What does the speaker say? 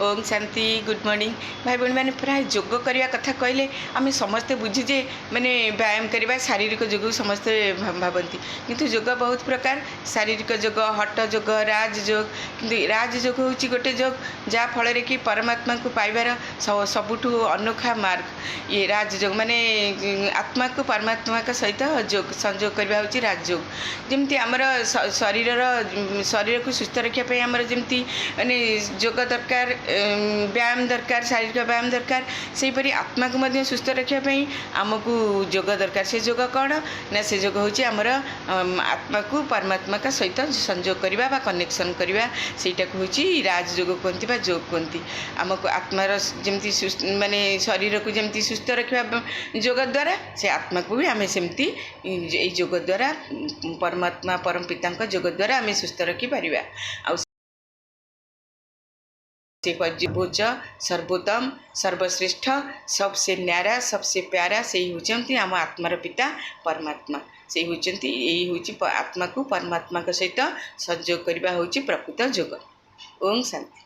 Om Shanti good morning भाई बहन मैंने प्राय जोग करने कथा कहले आम समस्ते बुझीजे माने व्यायाम करवा शारीरिक जोग समस्ते भावती किंतु जोग बहुत प्रकार शारीरिक जोग हठ जोग राजयोग कि राजयोग हूँ गोटे जोग जहाँ फल कि परमात्मा को पाइबार सबुठ अनोखा मार्ग ये राजयोग माने आत्मा को परमात्मा का सहित जोग संजोग करवा हूँ राजयोग जमती आमर शरीर को सुस्थ रखापी आमर जमती माने जोग दरकार व्यायाम दरकार शारीरिक व्यायाम दरकार से परी आत्मा को मध्य सुस्थ रखापी आमको जोग दरकार से जोग कौन ना से जोग हूँ आमर आत्मा को परमात्मा का सहित संजोग करवा बा कनेक्शन करवा सेटा को हूँ राजयोग कहती बा जोग कहती आमको आत्मार जमती माने शरीर को जमती सुस्थ रखा जोग द्वारा से आत्मा को भी आम सेमती जोग द्वारा परमात्मा परम पिता जोग द्वारा आम सुस्थ रखिपर भोज सर्वोत्तम सर्वश्रेष्ठ सबसे न्यारा सबसे प्यारा से ही होती आम आत्मार पिता परमात्मा से होती यही हूँ आत्मा को परमात्मा सहित संजोग करवा हूँ प्रकृत जोग। ओम शांति।